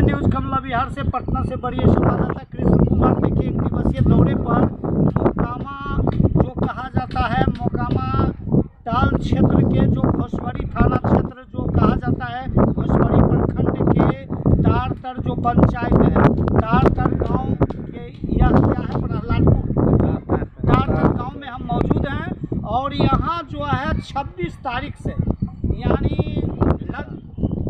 News कमला विहार से पटना से बड़ी संवाददाता कृष्ण कुमार देखिए एक दिवसीय दौरे पर मोकामा जो कहा जाता है मोकामा टाल क्षेत्र के जो घोसवरी थाना क्षेत्र जो कहा जाता है घोसवरी प्रखंड के तारतर जो पंचायत है तारतर गांव के यह क्या है प्रहलादपुर तारतर गांव में हम मौजूद हैं और यहाँ जो है 26 तारीख से यानी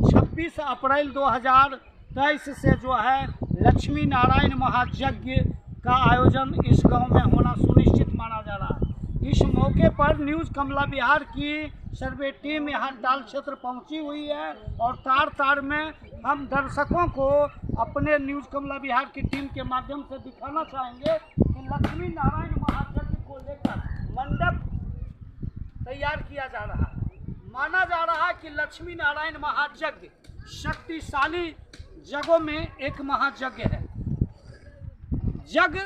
26 अप्रैल 2023 से जो है लक्ष्मी नारायण महायज्ञ का आयोजन इस गांव में होना सुनिश्चित माना जा रहा है। इस मौके पर न्यूज़ कमला विहार की सर्वे टीम यहाँ टाल क्षेत्र पहुंची हुई है और तार तार में हम दर्शकों को अपने न्यूज़ कमला विहार की टीम के माध्यम से दिखाना चाहेंगे कि लक्ष्मी नारायण महायज्ञ को लेकर मंडप तैयार किया जा रहा है। माना जा रहा है कि लक्ष्मी नारायण महायज्ञ शक्तिशाली जगहों में एक महायज्ञ है। यज्ञ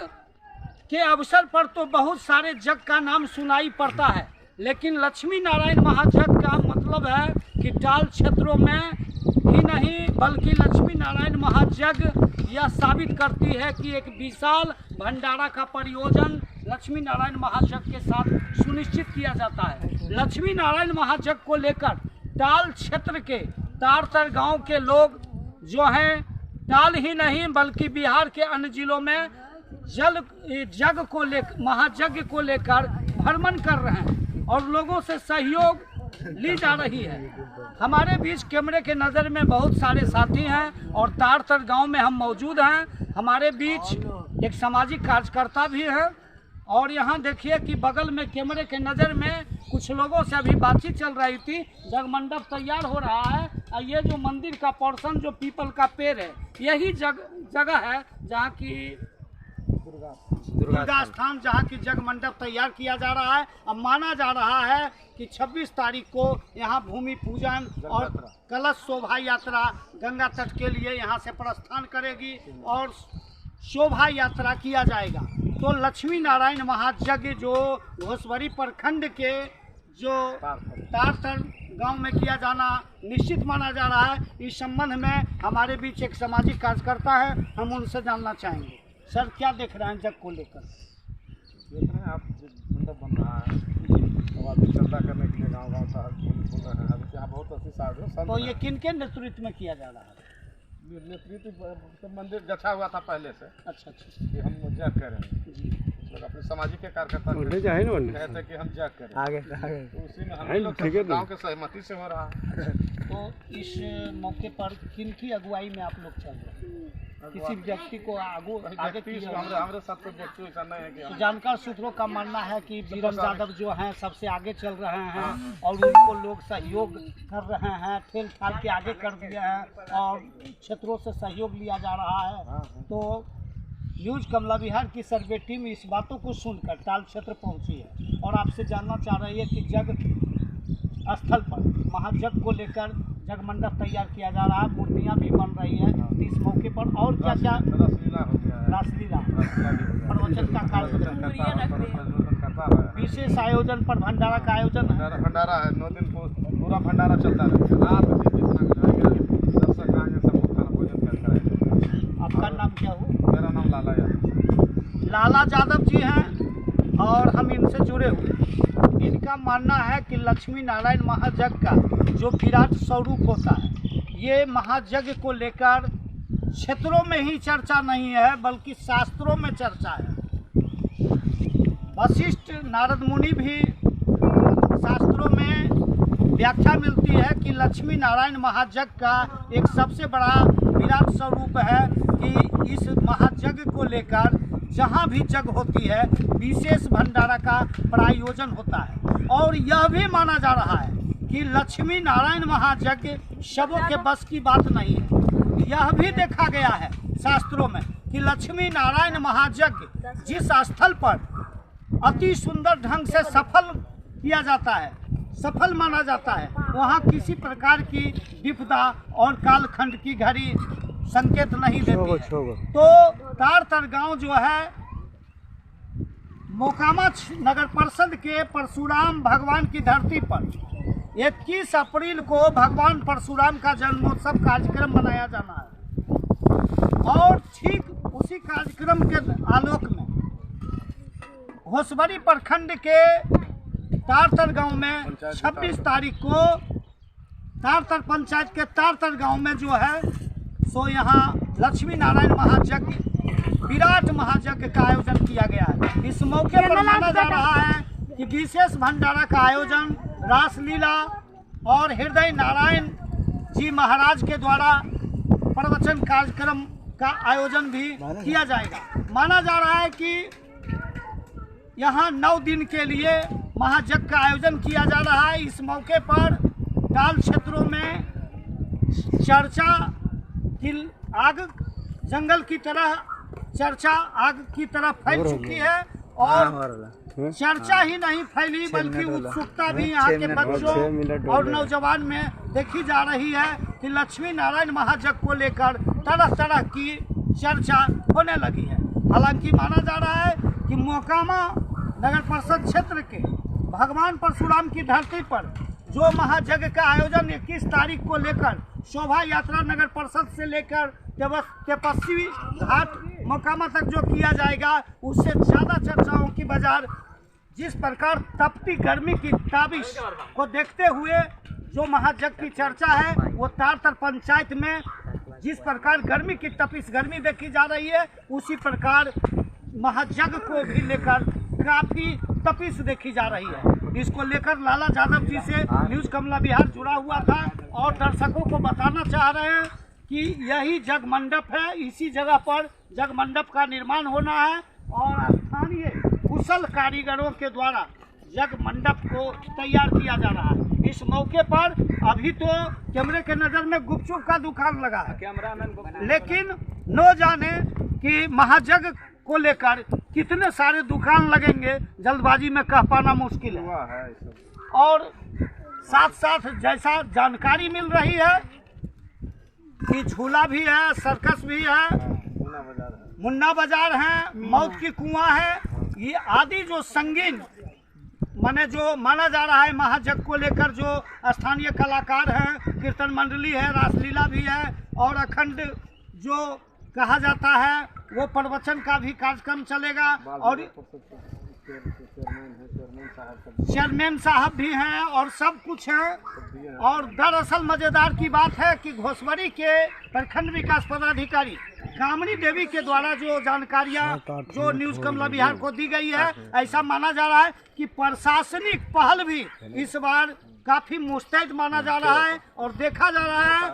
के अवसर पर तो बहुत सारे यज्ञ का नाम सुनाई पड़ता है, लेकिन लक्ष्मी नारायण महायज्ञ का मतलब है कि टाल क्षेत्रों में ही नहीं बल्कि लक्ष्मी नारायण महायज्ञ यह साबित करती है कि एक विशाल भंडारा का प्रयोजन लक्ष्मी नारायण महायज्ञ के साथ सुनिश्चित किया जाता है। लक्ष्मी नारायण महायज्ञ को लेकर टाल क्षेत्र के तारतर गांव के लोग जो हैं टाल ही नहीं बल्कि बिहार के अन्य जिलों में यज्ञ को लेकर महायज्ञ को लेकर भ्रमण कर रहे हैं और लोगों से सहयोग ली जा रही है। हमारे बीच कैमरे के नज़र में बहुत सारे साथी हैं और तारतर गांव में हम मौजूद हैं। हमारे बीच एक सामाजिक कार्यकर्ता भी है और यहाँ देखिए कि बगल में कैमरे के नज़र में कुछ लोगों से अभी बातचीत चल रही थी। जग मंडप तैयार हो रहा है और ये जो मंदिर का पोर्शन जो पीपल का पेड़ है यही जगह है जहाँ की दुर्गा स्थान जहाँ की जग मंडप तैयार किया जा रहा है। अब माना जा रहा है कि 26 तारीख को यहाँ भूमि पूजन और कलश शोभा यात्रा गंगा तट के लिए यहाँ से प्रस्थान करेगी और शोभा यात्रा किया जाएगा। तो लक्ष्मी नारायण महायज्ञ जो घोसवरी प्रखंड के जो तारतर गांव में किया जाना निश्चित माना जा रहा है। इस संबंध में हमारे बीच एक सामाजिक कार्यकर्ता है, हम उनसे जानना चाहेंगे। सर क्या देख रहे हैं जग को लेकर? देख रहे हैं आप मंडप बन रहा है तो आप चर्चा करने के लिए गाँव साहब बोल रहे हैं। अभी यहाँ बहुत अच्छी साहब तो ये किन के नेतृत्व में किया जा रहा है? नेतृत्व मंदिर गछा हुआ था पहले से। अच्छा अच्छा कि हम जग करें लोग अपने सामाजिक के कार्यकर्ता कहते हैं कि हम जग करें आगे तो उसी में हम लोग गाँव के सहमति से हो रहा है। तो इस मौके पर किन की अगुवाई में आप लोग चल रहे हैं? किसी व्यक्ति को आगे हमारे साथ कोई व्यक्ति ऐसा नहीं है कि जानकार सूत्रों का मानना है कि वीरम यादव जो हैं सबसे आगे चल रहे हैं और उनको लोग सहयोग कर रहे हैं, ठेल ठाल के आगे कर दिए हैं और क्षेत्रों से सहयोग लिया जा रहा है। तो न्यूज़ कमला विहार की सर्वे टीम इस बातों को सुनकर टाल क्षेत्र पहुंची है और आपसे जानना चाह रही है कि जग स्थल पर महायज्ञ को लेकर जग मंडप तैयार किया जा रहा है, मूर्तियाँ भी बन रही है इस मौके पर और क्या क्या रासलीला प्रवचन का कार्यक्रम विशेष आयोजन पर भंडारा का आयोजन है। भंडारा है 9 दिन पूरा भंडारा चलता रहेगा। आपका नाम क्या हो? मेरा नाम लाला यादव। लाला यादव जी हैं और हम इनसे जुड़े हुए। इनका मानना है कि लक्ष्मी नारायण महायज्ञ का जो विराट स्वरूप होता है ये महायज्ञ को लेकर क्षेत्रों में ही चर्चा नहीं है बल्कि शास्त्रों में चर्चा है। वशिष्ठ नारद मुनि भी शास्त्रों में व्याख्या मिलती है कि लक्ष्मी नारायण महायज्ञ का एक सबसे बड़ा विराट स्वरूप है कि इस महायज्ञ को लेकर जहाँ भी यज्ञ होती है विशेष भंडारा का प्रायोजन होता है और यह भी माना जा रहा है कि लक्ष्मी नारायण महायज्ञ सबों के बस की बात नहीं है। यह भी देखा गया है शास्त्रों में कि लक्ष्मी नारायण महायज्ञ जिस स्थल पर अति सुंदर ढंग से सफल किया जाता है, सफल माना जाता है, वहाँ किसी प्रकार की विपदा और कालखंड की घड़ी संकेत नहीं देती है। तो तारतर गांव जो है मोकामा नगर परिषद के परशुराम भगवान की धरती पर 21 अप्रैल को भगवान परशुराम का जन्मोत्सव कार्यक्रम मनाया जाना है। और ठीक उसी कार्यक्रम के आलोक में घोसवरी प्रखंड के तारतर गांव में 26 तारीख को तारतर पंचायत के तारतर गांव में जो है सो यहाँ लक्ष्मी नारायण महायज्ञ विराट महायज्ञ का आयोजन किया गया है। इस मौके पर माना जा रहा है कि विशेष भंडारा का आयोजन रासलीला और हृदय नारायण जी महाराज के द्वारा प्रवचन कार्यक्रम का आयोजन भी किया जाएगा। माना जा रहा है कि यहाँ 9 दिन के लिए महायज्ञ का आयोजन किया जा रहा है। इस मौके पर टाल क्षेत्रों में चर्चा की आग जंगल की तरह चर्चा आग की तरह फैल चुकी है और चर्चा ही नहीं फैली बल्कि उत्सुकता भी यहाँ के बच्चों और नौजवान में देखी जा रही है कि लक्ष्मी नारायण महायज्ञ को लेकर तरह तरह की चर्चा होने लगी है। हालांकि माना जा रहा है कि मोकामा नगर परिषद क्षेत्र के भगवान परशुराम की धरती पर जो महायज्ञ का आयोजन 21 तारीख को लेकर शोभा यात्रा नगर परिषद से लेकर तेपस्वी घाट मोकामा तक जो किया जाएगा उससे ज़्यादा चर्चाओं की बाजार जिस प्रकार तपती गर्मी की ताबिश को देखते हुए जो महायज्ञ की चर्चा है वो तारतर पंचायत में जिस प्रकार गर्मी की तपिश गर्मी देखी जा रही है उसी प्रकार महायज्ञ को भी लेकर काफ़ी तपिश देखी जा रही है। इसको लेकर लाला यादव जी से न्यूज़ कमला बिहार जुड़ा हुआ था और दर्शकों को बताना चाह रहे हैं कि यही जग मंडप है। इसी जगह पर जग मंडप का निर्माण होना है और स्थानीय कुशल कारीगरों के द्वारा जग मंडप को तैयार किया जा रहा है। इस मौके पर अभी तो कैमरे के नज़र में गुपचुप का दुकान लगा है, लेकिन न जाने कि महायज्ञ को लेकर कितने सारे दुकान लगेंगे जल्दबाजी में कह पाना मुश्किल है। और साथ साथ जैसा जानकारी मिल रही है कि झूला भी है, सर्कस भी है, मुन्ना बाजार है, मौत की कुआं है, ये आदि जो संगीन माने जो माना जा रहा है महायज्ञ को लेकर जो स्थानीय कलाकार हैं, कीर्तन मंडली है, रासलीला भी है और अखंड जो कहा जाता है वो प्रवचन का भी कार्यक्रम चलेगा और चेयरमैन साहब भी हैं और सब कुछ है। और दरअसल मज़ेदार की बात है कि घोसवरी के प्रखंड विकास पदाधिकारी कामनी देवी के द्वारा जो जानकारियां जो न्यूज़ कमला बिहार को दी गई है, ऐसा माना जा रहा है कि प्रशासनिक पहल भी इस बार काफ़ी मुस्तैद माना जा रहा है और देखा जा रहा है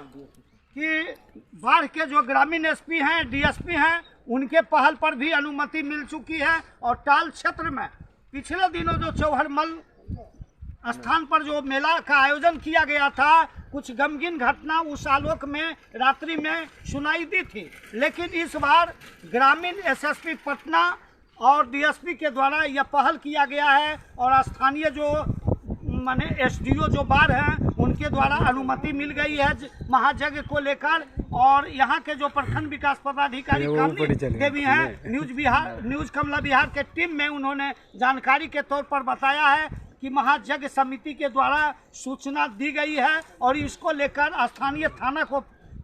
कि बाढ़ के जो ग्रामीण एसपी हैं, डीएसपी हैं, उनके पहल पर भी अनुमति मिल चुकी है। और टाल क्षेत्र में पिछले दिनों जो चौहरमल स्थान पर जो मेला का आयोजन किया गया था, कुछ गमगीन घटना उस आलोक में रात्रि में सुनाई दी थी, लेकिन इस बार ग्रामीण एसएसपी पटना और डीएसपी के द्वारा यह पहल किया गया है और स्थानीय जो माने एसडीओ जो बाढ़ हैं उनके द्वारा अनुमति मिल गई है महायज्ञ को लेकर। और यहाँ के जो प्रखंड विकास पदाधिकारी कामनी देवी हैं, न्यूज़ कमला बिहार के टीम में उन्होंने जानकारी के तौर पर बताया है कि महायज्ञ समिति के द्वारा सूचना दी गई है और इसको लेकर स्थानीय थाना को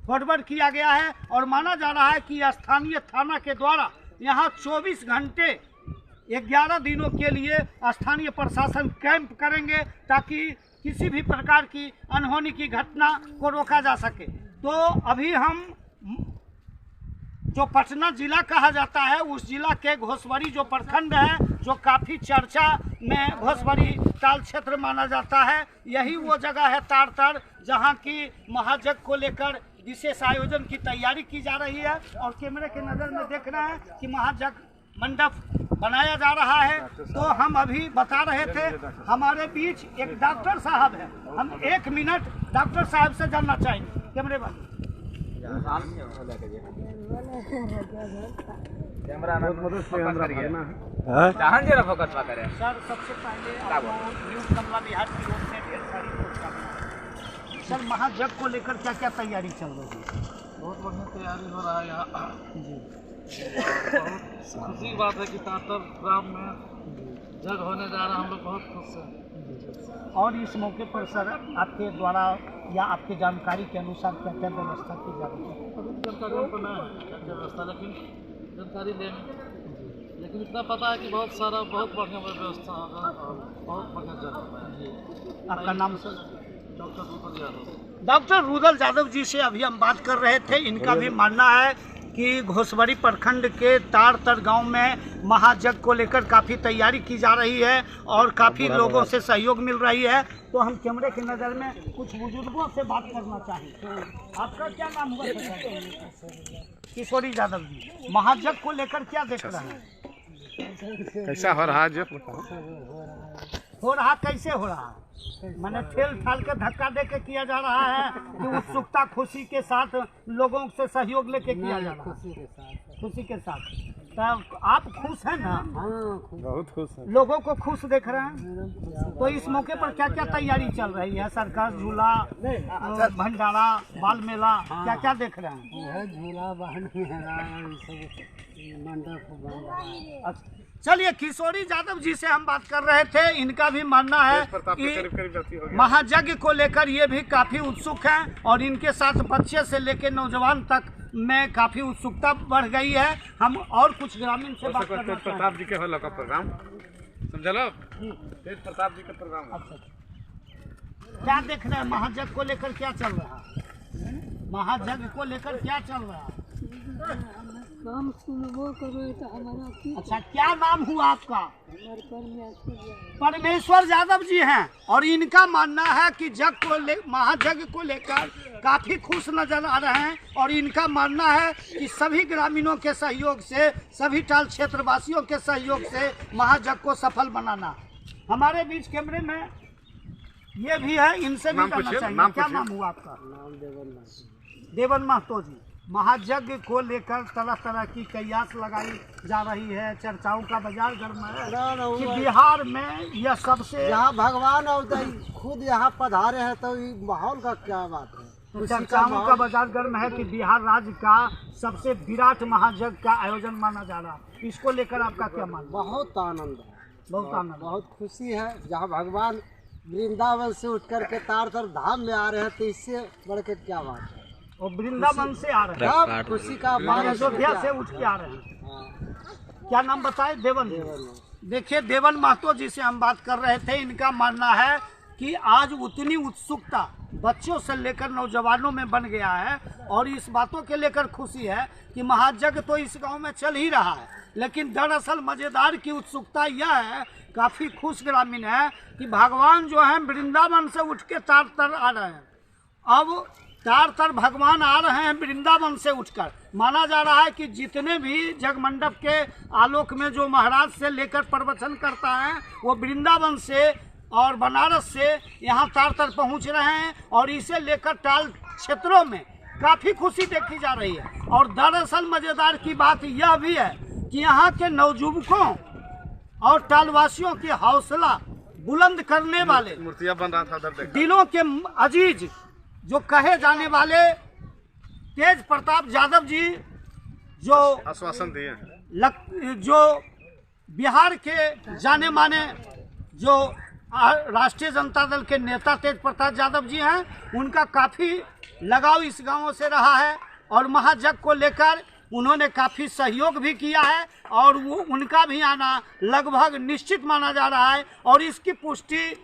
फॉरवर्ड किया गया है। और माना जा रहा है कि स्थानीय थाना के द्वारा यहाँ 24 घंटे 11 दिनों के लिए स्थानीय प्रशासन कैंप करेंगे ताकि किसी भी प्रकार की अनहोनी की घटना को रोका जा सके। तो अभी हम जो पटना जिला कहा जाता है उस जिला के घोसवरी जो प्रखंड है जो काफ़ी चर्चा में घोसवरी ताल क्षेत्र माना जाता है, यही वो जगह है तारतर जहां की महायज्ञ को लेकर विशेष आयोजन की तैयारी की जा रही है। और कैमरे के नज़र में देख रहे हैं कि महायज्ञ मंडप बनाया जा रहा है। तो हम अभी बता रहे थे हमारे बीच एक डॉक्टर साहब है, हम 1 मिनट डॉक्टर साहब से जानना चाहेंगे। कैमरे वाले सर, सबसे पहले न्यूज़ कमला बिहार की ओर से ढेर सारी शुभकामनाएं। सर, महायज्ञ को लेकर क्या क्या तैयारी चल रही है? बहुत बढ़िया तैयारी हो रहा है यहाँ जी। बहुत खुशी की बात है कि तारतर ग्राम में जग होने जा रहा है, हम लोग बहुत खुश हैं। और इस मौके पर सर आपके द्वारा या आपके जानकारी के अनुसार क्या क्या व्यवस्था की जा रही है? जानकारी तो नहीं है क्या क्या व्यवस्था, लेकिन जानकारी लेंगे। लेकिन इतना पता है कि बहुत बढ़िया व्यवस्था होगा और बहुत बढ़िया जगह है। आपका नाम sir? Doctor Rudal Yadav. Doctor Rudal Yadav ji से अभी हम बात कर रहे थे। इनका भी मानना है कि घोसबड़ी प्रखंड के तारतर गांव में महायज्ञ को लेकर काफ़ी तैयारी की जा रही है और काफ़ी लोगों से सहयोग मिल रही है। तो हम कैमरे की नज़र में कुछ बुजुर्गों से बात करना चाहेंगे। आपका क्या नाम हुआ? किशोरी यादव जी, महायज्ञ को लेकर क्या देख रहे हैं? कैसा हो रहा है जो हो रहा कैसे हो रहा है? मैंने ठेल ठाल के धक्का दे के किया जा रहा है कि उत्सुकता खुशी के साथ लोगों से सहयोग लेके किया जा रहा है? खुशी के साथ। तब आप खुश हैं ना? बहुत खुश है। लोगों को खुश देख रहे हैं। तो इस मौके पर क्या क्या तैयारी चल रही है? सरकार झूला, भंडारा, बाल मेला, क्या क्या देख रहे हैं? झूला, वाहन मेला, मंडप बन रहा है। चलिए, किशोरी यादव जी से हम बात कर रहे थे। इनका भी मानना है कि महायज्ञ को लेकर ये भी काफी उत्सुक हैं और इनके साथ बच्चे से लेकर नौजवान तक में काफी उत्सुकता बढ़ गई है। हम और कुछ ग्रामीण से बात करना तेज प्रताप जी के होला का प्रोग्राम समझलो, तेज प्रताप जी का प्रोग्राम। अच्छा, क्या देख रहे हैं? महायज्ञ को लेकर क्या चल रहा है? महायज्ञ को लेकर क्या चल रहा है? काम सुनबो करो तो हमारा की। अच्छा, क्या नाम हुआ आपका? परमेश्वर यादव जी हैं और इनका मानना है कि महायज्ञ को लेकर काफी खुश नजर आ रहे हैं और इनका मानना है कि सभी ग्रामीणों के सहयोग से, सभी टाल क्षेत्रवासियों के सहयोग से महायज्ञ को सफल बनाना। हमारे बीच कैमरे में ये भी है, इनसे भी करना चाहिए। क्या नाम हुआ आपका? देवन महतो जी। महायज्ञ को लेकर तरह तरह की कयास लगाई जा रही है, चर्चाओं का बाजार गर्म है कि बिहार में यह सबसे, यहाँ भगवान और खुद यहाँ पधारे हैं तो माहौल का क्या बात है? चर्चाओं का बाजार गर्म है कि बिहार राज्य का सबसे विराट महायज्ञ का आयोजन माना जा रहा है। इसको लेकर आपका क्या मानना? बहुत आनंद है, बहुत आनंद, बहुत खुशी है। जहाँ भगवान वृंदावन से उठ करके तारतर धाम में आ रहे हैं तो इससे बढ़ के क्या बात है? और वृंदावन से आ रहे हैं, खुशी का अयोध्या से उठ के आ रहे हैं। क्या नाम बताए? देवन। देखिए, देवन महतो जी से हम बात कर रहे थे। इनका मानना है कि आज उतनी उत्सुकता बच्चों से लेकर नौजवानों में बन गया है और इस बातों के लेकर खुशी है कि महायज्ञ तो इस गांव में चल ही रहा है, लेकिन दरअसल मजेदार की उत्सुकता यह है, काफी खुश ग्रामीण है कि भगवान जो है वृंदावन से उठ के तारतर आ रहे हैं। अब तारतर भगवान आ रहे हैं वृंदावन से उठकर। माना जा रहा है कि जितने भी जगमंडप के आलोक में जो महाराज से लेकर प्रवचन करता है वो वृंदावन से और बनारस से यहाँ तारतर पहुँच रहे हैं और इसे लेकर टाल क्षेत्रों में काफ़ी खुशी देखी जा रही है। और दरअसल मज़ेदार की बात यह भी है कि यहाँ के नवयुवकों और टालवासियों की हौसला बुलंद करने वाले, मूर्तियां बन रहा था उधर, दिलों के अजीज जो कहे जाने वाले तेज प्रताप यादव जी जो आश्वासन दिए, जो बिहार के जाने माने जो राष्ट्रीय जनता दल के नेता तेज प्रताप यादव जी हैं, उनका काफ़ी लगाव इस गांवों से रहा है और महायज्ञ को लेकर उन्होंने काफ़ी सहयोग भी किया है और वो उनका भी आना लगभग निश्चित माना जा रहा है। और इसकी पुष्टि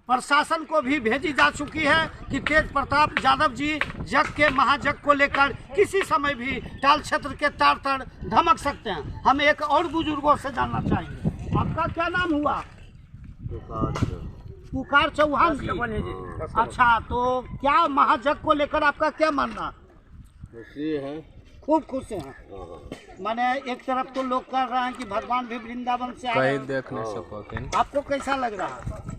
प्रशासन को भी भेजी जा चुकी है कि तेज प्रताप यादव जी जग के महायज्ञ को लेकर किसी समय भी टाल क्षेत्र के तारतर धमक सकते हैं। हम एक और बुजुर्गों से जानना चाहेंगे। आपका क्या नाम हुआ? पुकार चौहान जी। अच्छा, तो क्या महायज्ञ को लेकर आपका क्या मानना? खुशी है, खूब खुश हैं। माने एक तरफ तो लोग कह रहे हैं कि भगवान भी वृंदावन से आए, देख नहीं सकोगे। आपको कैसा लग रहा है?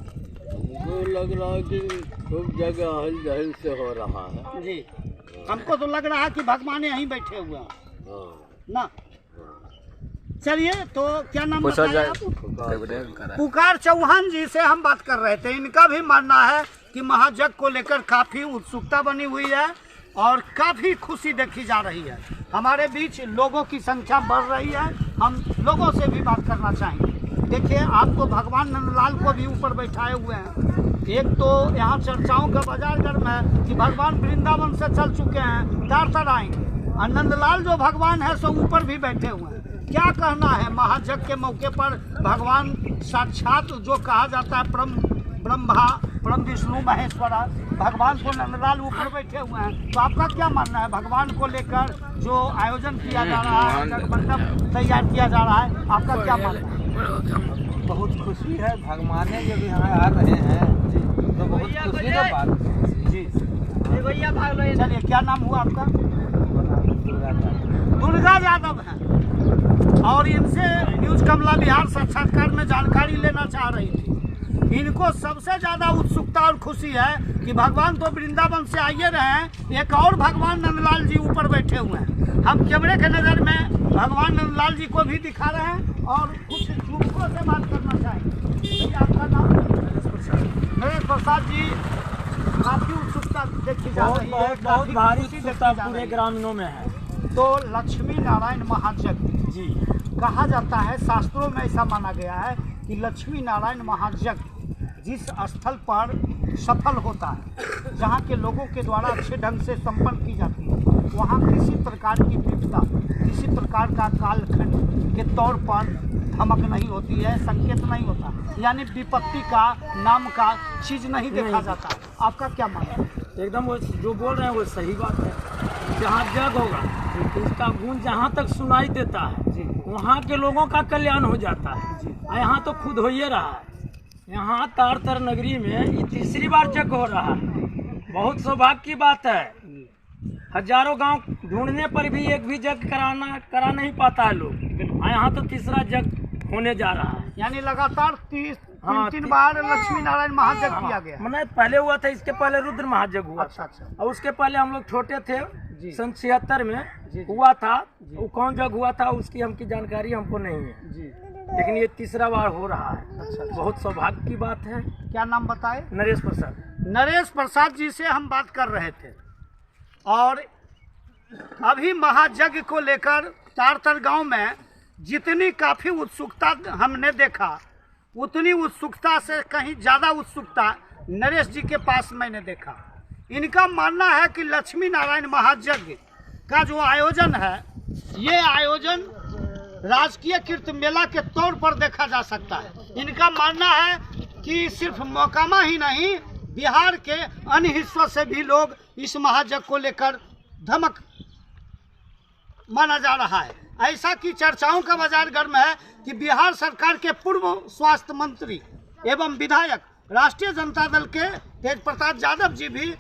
हमको लग रहा है कि खूब जगह हल जहल से हो रहा है जी। हमको तो लग रहा है कि भगवान यहीं बैठे हुए हैं ना। चलिए, तो क्या नाम बताया आप? पुकार चौहान जी से हम बात कर रहे थे। इनका भी मानना है कि महायज्ञ को लेकर काफ़ी उत्सुकता बनी हुई है और काफ़ी खुशी देखी जा रही है। हमारे बीच लोगों की संख्या बढ़ रही है, हम लोगों से भी बात करना चाहेंगे। देखिए, आप तो भगवान नंदलाल को भी ऊपर बैठाए हुए हैं, एक तो यहाँ चर्चाओं का बाजार गर्म है कि भगवान वृंदावन से चल चुके हैं, तार आएंगे। और नंदलाल जो भगवान है सो ऊपर भी बैठे हुए हैं। क्या कहना है महायज्ञ के मौके पर भगवान साक्षात जो कहा जाता है ब्रह्मा परम विष्णु महेश्वरा, भगवान को नंदलाल ऊपर बैठे हुए हैं, तो आपका क्या मानना है भगवान को लेकर जो आयोजन किया जा रहा है, मंडप तैयार किया जा रहा है, आपका क्या मानना है? बहुत खुशी है, भगवान जब यहाँ आ रहे हैं जी, तो बहुत खुशी का बात जी। चलिए, क्या नाम हुआ आपका? दुर्गा यादव है, और इनसे न्यूज कमला बिहार साक्षात्कार में जानकारी लेना चाह रही थी। इनको सबसे ज्यादा उत्सुकता और खुशी है कि भगवान तो वृंदावन से आइए रहे हैं, एक और भगवान नंदलाल जी ऊपर बैठे हुए हैं। हम कैमरे के नजर में भगवान नंदलाल जी को भी दिखा रहे हैं और कुछ युवकों से बात करना चाहेंगे। आपका नाम? नरेश प्रसाद जी, काफी उत्सुकता देखी जा रही है, बहुत भारी उत्सुकता पूरे ग्रामीणों में है। तो लक्ष्मी नारायण महायज्ञ जी कहा जाता है, शास्त्रों में ऐसा माना गया है कि लक्ष्मी नारायण महायज्ञ जिस स्थल पर सफल होता है, जहाँ के लोगों के द्वारा अच्छे ढंग से संपन्न की जाती है, वहाँ किसी प्रकार की विपदा, किसी प्रकार का कालखंड के तौर पर धमक नहीं होती है, संकेत नहीं होता, यानी विपत्ति का नाम का चीज नहीं देखा जाता। आपका क्या मानना है? एकदम वो जो बोल रहे हैं वो सही बात है। जहाँ जग होगा उसका गुण जहाँ तक सुनाई देता है, वहाँ के लोगों का कल्याण हो जाता है। यहाँ तो खुद हो ही रहा है। यहाँ तारतर नगरी में ये तीसरी बार जग हो रहा है। बहुत सौभाग्य की बात है। हजारों गांव ढूंढने पर भी एक भी जग करा नहीं पाता है लोग। यहाँ तो तीसरा जग होने जा रहा है। यानी लगातार तीन बार लक्ष्मी नारायण महायज्ञ किया गया। मैंने पहले हुआ था, इसके पहले रुद्र महायज्ञ हुआ। अच्छा। और उसके पहले हम लोग छोटे थे, सन 76 में हुआ था। वो कौन जग हुआ था उसकी हमकी जानकारी हमको नहीं है जी, लेकिन ये तीसरा बार हो रहा है। अच्छा। बहुत सौभाग्य की बात है। क्या नाम बताए? नरेश प्रसाद। नरेश प्रसाद जी से हम बात कर रहे थे, और अभी महायज्ञ को लेकर तारतर गांव में जितनी काफी उत्सुकता हमने देखा, उतनी उत्सुकता से कहीं ज्यादा उत्सुकता नरेश जी के पास मैंने देखा। इनका मानना है कि लक्ष्मी नारायण महायज्ञ का जो आयोजन है, ये आयोजन राजकीय कीर्त मेला के तौर पर देखा जा सकता है। इनका मानना है कि सिर्फ मोकामा ही नहीं, बिहार के अन्य हिस्सों से भी लोग इस महायज्ञ को लेकर धमक माना जा रहा है। ऐसा की चर्चाओं का बाजार गर्म है कि बिहार सरकार के पूर्व स्वास्थ्य मंत्री एवं विधायक राष्ट्रीय जनता दल के तेज प्रताप यादव जी भी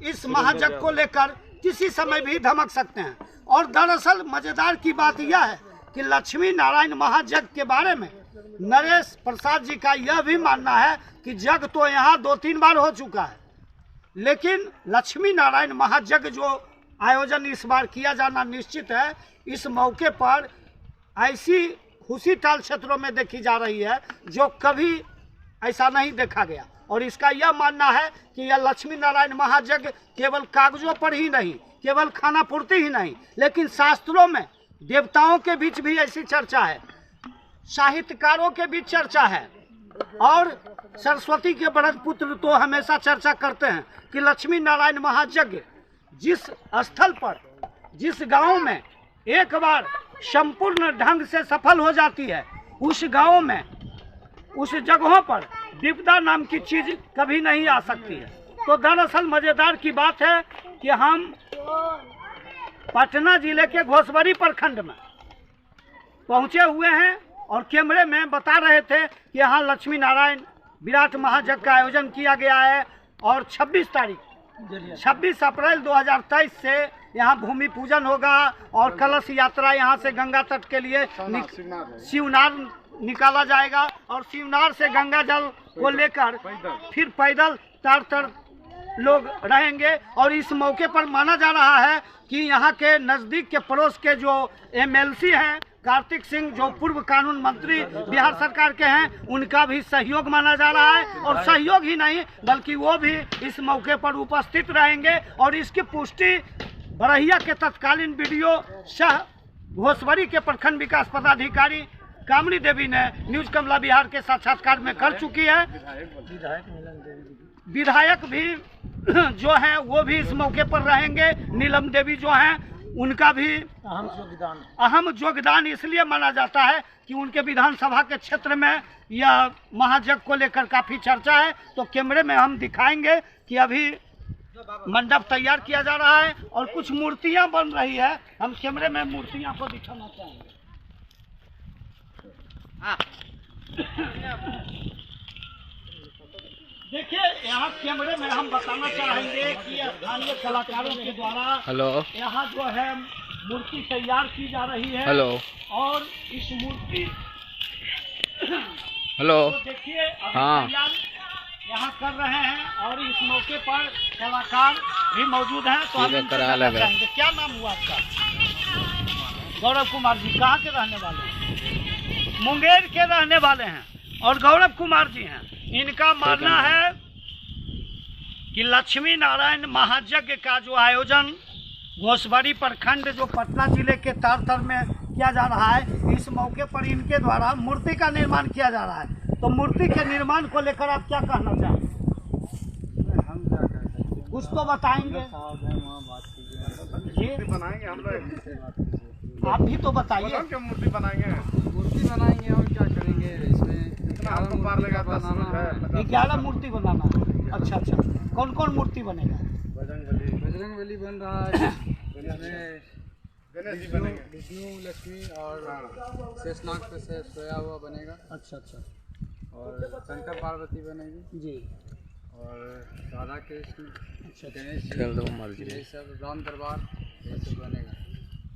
इस महायज्ञ को लेकर किसी समय भी धमक सकते हैं। और दरअसल मजेदार की बात यह है कि लक्ष्मी नारायण महायज्ञ के बारे में नरेश प्रसाद जी का यह भी मानना है कि जग तो यहाँ 2-3 बार हो चुका है, लेकिन लक्ष्मी नारायण महायज्ञ जो आयोजन इस बार किया जाना निश्चित है। इस मौके पर ऐसी खुशी टाल क्षेत्रों में देखी जा रही है जो कभी ऐसा नहीं देखा गया। और इसका यह मानना है कि यह लक्ष्मी नारायण महायज्ञ केवल कागजों पर ही नहीं, केवल खाना पूर्ति ही नहीं, लेकिन शास्त्रों में देवताओं के बीच भी ऐसी चर्चा है, साहित्यकारों के बीच चर्चा है, और सरस्वती के बड़द पुत्र तो हमेशा चर्चा करते हैं कि लक्ष्मी नारायण महायज्ञ जिस स्थल पर, जिस गांव में एक बार संपूर्ण ढंग से सफल हो जाती है, उस गांव में, उस जगहों पर विपदा नाम की चीज कभी नहीं आ सकती है। तो दरअसल मजेदार की बात है कि हम पटना जिले के घोसवरी प्रखंड में पहुंचे हुए हैं और कैमरे में बता रहे थे कि यहाँ लक्ष्मी नारायण विराट महायज्ञ का आयोजन किया गया है और 26 अप्रैल 2023 से यहाँ भूमि पूजन होगा और कलश यात्रा यहाँ से गंगा तट के लिए शिवनार निकाला जाएगा और शिवनार से गंगा जल को लेकर फिर पैदल तारतर लोग रहेंगे। और इस मौके पर माना जा रहा है कि यहाँ के नज़दीक के पड़ोस के जो MLC हैं कार्तिक सिंह, जो पूर्व कानून मंत्री बिहार सरकार के हैं, उनका भी सहयोग माना जा रहा है। और सहयोग ही नहीं बल्कि वो भी इस मौके पर उपस्थित रहेंगे। और इसकी पुष्टि बरहिया के तत्कालीन BDO सह घोसवरी के प्रखंड विकास पदाधिकारी कामनी देवी ने न्यूज कमला बिहार के साक्षात्कार में कर चुकी है। विधायक भी जो हैं वो भी इस मौके पर रहेंगे। नीलम देवी जो हैं उनका भी अहम योगदान इसलिए माना जाता है कि उनके विधानसभा के क्षेत्र में यह महायज्ञ को लेकर काफ़ी चर्चा है। तो कैमरे में हम दिखाएंगे कि अभी मंडप तैयार किया जा रहा है और कुछ मूर्तियां बन रही है। हम कैमरे में मूर्तियां को दिखाना चाहेंगे। देखिए यहाँ कैमरे में हम बताना चाहेंगे कि स्थानीय कलाकारों के द्वारा यहाँ जो है मूर्ति तैयार की जा रही है। और इस मूर्ति तो देखिए तैयार यहाँ कर रहे हैं और इस मौके पर कलाकार भी मौजूद हैं। तो हम चाहेंगे, क्या नाम हुआ आपका? गौरव कुमार जी। कहाँ के रहने वाले हैं? मुंगेर के रहने वाले हैं और गौरव कुमार जी हैं। इनका मानना है कि लक्ष्मी नारायण महायज्ञ का जो आयोजन घोसबाड़ी प्रखंड जो पटना जिले के तारतर में किया जा रहा है, इस मौके पर इनके द्वारा मूर्ति का निर्माण किया जा रहा है। तो मूर्ति के निर्माण को लेकर आप क्या कहना चाहेंगे? हम क्या कह सकते हैं, कुछ तो बताएंगे। बनाएंगे हम लोग, आप भी तो बताइए। मूर्ति बनाएंगे और क्या करेंगे इसमें? इतना हमको पार लगा 11 मूर्ति बनाना है। अच्छा अच्छा, कौन कौन मूर्ति बनेगा? बजरंगबली बन रहा है, गणेश जी बनेंगे, विष्णु लक्ष्मी और शेषनाग पे से सोया हुआ बनेगा। अच्छा अच्छा। और शंकर पार्वती बनेगी जी। और राधा कृष्ण, अच्छा गणेश जी, ये सब राम दरबार, ये सब बनेगा।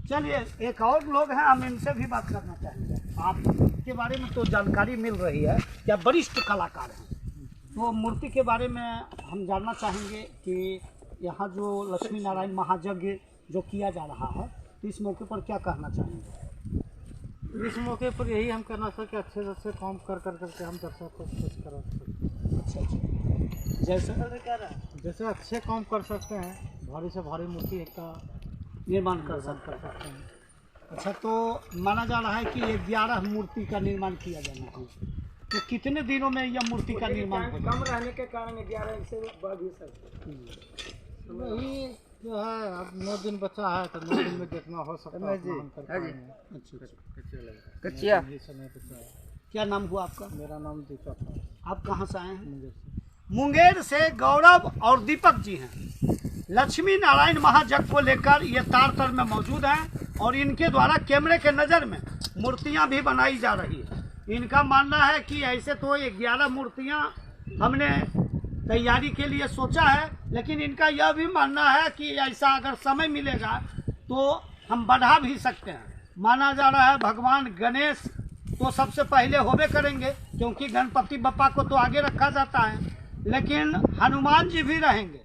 चलिए एक और लोग हैं, हम इनसे भी बात करना चाहेंगे। आपके बारे में तो जानकारी मिल रही है, क्या वरिष्ठ कलाकार हैं, तो मूर्ति के बारे में हम जानना चाहेंगे कि यहाँ जो लक्ष्मी नारायण महायज्ञ जो किया जा रहा है, तो इस मौके पर क्या कहना चाहेंगे? इस मौके पर यही हम करना चाहिए कि अच्छे से अच्छे काम कर करके हम दर्शक को खुश करा सकते। अच्छा अच्छा, जैसे अच्छे काम कर सकते हैं, भारी से भारी मूर्ति का निर्माण कर सकते हैं। अच्छा, तो माना जा रहा है कि 11 मूर्ति का निर्माण किया जाना है। तो कितने दिनों में यह मूर्ति का निर्माण हो? कम रहने के कारण 11 से बढ़ भी सकते। वही जो है, अब 9 दिन बचा है तो 9 दिन में जितना हो सकता है हम कर पाएंगे। अच्छा, क्या नाम हुआ आपका? मेरा नाम दीपक है। आप कहाँ से आए हैं? मुंगेर से गौरव और दीपक जी हैं। लक्ष्मी नारायण महायज्ञ को लेकर ये तारतर में मौजूद हैं और इनके द्वारा कैमरे के नज़र में मूर्तियां भी बनाई जा रही है। इनका मानना है कि ऐसे तो 11 मूर्तियां हमने तैयारी के लिए सोचा है, लेकिन इनका यह भी मानना है कि ऐसा अगर समय मिलेगा तो हम बढ़ा भी सकते हैं। माना जा रहा है भगवान गणेश तो सबसे पहले होबे करेंगे, क्योंकि गणपति बप्पा को तो आगे रखा जाता है, लेकिन हनुमान जी भी रहेंगे,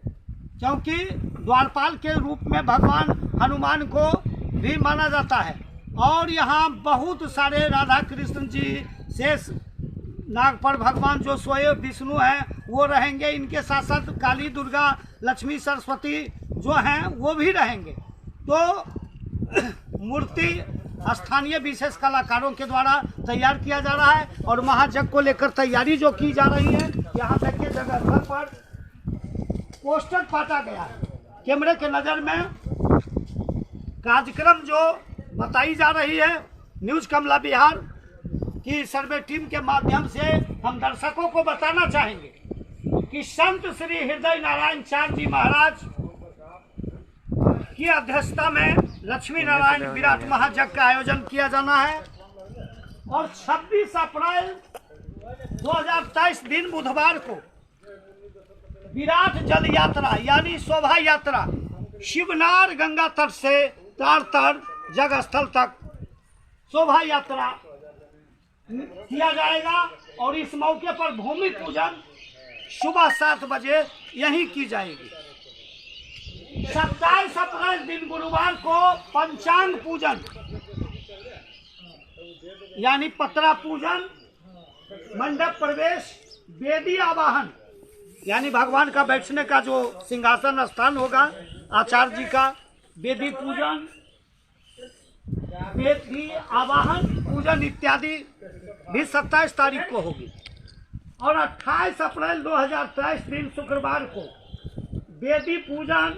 क्योंकि द्वारपाल के रूप में भगवान हनुमान को भी माना जाता है। और यहाँ बहुत सारे राधा कृष्ण जी, शेष नाग पर भगवान जो स्वयं विष्णु हैं वो रहेंगे। इनके साथ साथ काली, दुर्गा, लक्ष्मी, सरस्वती जो हैं वो भी रहेंगे। तो मूर्ति स्थानीय विशेष कलाकारों के द्वारा तैयार किया जा रहा है और महायज्ञ को लेकर तैयारी जो की जा रही है, यहाँ देखिए जगह स्थल पर पोस्टर पाटा गया है। कैमरे के नज़र में कार्यक्रम जो बताई जा रही है, न्यूज़ कमला बिहार की सर्वे टीम के माध्यम से हम दर्शकों को बताना चाहेंगे कि संत श्री हृदय नारायण चार्य जी महाराज की अध्यक्षता में लक्ष्मी नारायण विराट महायज्ञ का आयोजन किया जाना है और 26 अप्रैल 2023 दिन बुधवार को विराट जल यात्रा यानी शोभा यात्रा शिवनार गंगा तट से तारतर जगह स्थल तक शोभा यात्रा किया जाएगा और इस मौके पर भूमि पूजन सुबह 7 बजे यहीं की जाएगी। 27 अप्रैल दिन गुरुवार को पंचांग पूजन यानी पत्रा पूजन, मंडप प्रवेश, वेदी आवाहन यानी भगवान का बैठने का जो सिंहासन स्थान होगा, आचार्य जी का वेदी पूजन, वेदी आवाहन पूजन इत्यादि भी 27 तारीख को होगी। और 28 अप्रैल 2023 दिन शुक्रवार को वेदी पूजन,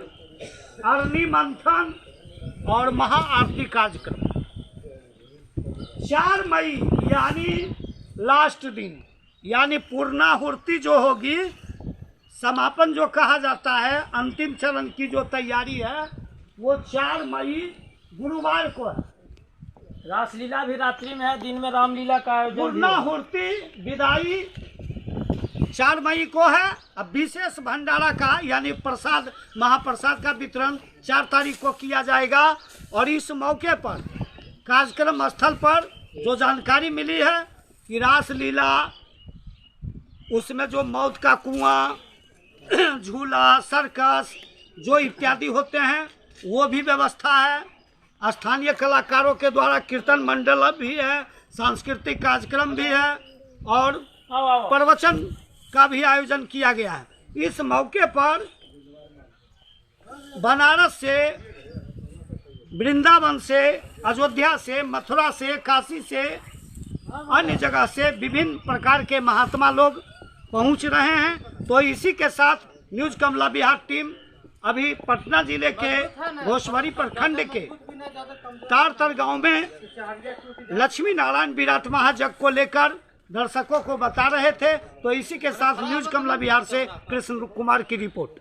अग्नि मंथन और महाआरती कार्यक्रम। 4 मई यानी लास्ट दिन, यानी पूर्णाहुति जो होगी, समापन जो कहा जाता है, अंतिम चरण की जो तैयारी है, वो 4 मई गुरुवार को है। रासलीला भी रात्रि में है, दिन में रामलीला का आयोजन भी है। पूर्णाहुति विदाई 4 मई को है। अब विशेष भंडारा का यानी प्रसाद, महाप्रसाद का वितरण 4 तारीख को किया जाएगा। और इस मौके पर कार्यक्रम स्थल पर जो जानकारी मिली है कि रासलीला, उसमें जो मौत का कुआं, झूला, सर्कस जो इत्यादि होते हैं, वो भी व्यवस्था है। स्थानीय कलाकारों के द्वारा कीर्तन मंडल भी है, सांस्कृतिक कार्यक्रम भी है और प्रवचन का भी आयोजन किया गया है। इस मौके पर बनारस से, वृंदावन से, अयोध्या से, मथुरा से, काशी से, अन्य जगह से विभिन्न प्रकार के महात्मा लोग पहुंच रहे हैं। तो इसी के साथ न्यूज कमला बिहार टीम अभी पटना जिले के घोसवरी प्रखंड के तारतर गांव में लक्ष्मी नारायण विराट महायज्ञ को लेकर दर्शकों को बता रहे थे। तो इसी के साथ न्यूज कमला बिहार से कृष्ण कुमार की रिपोर्ट।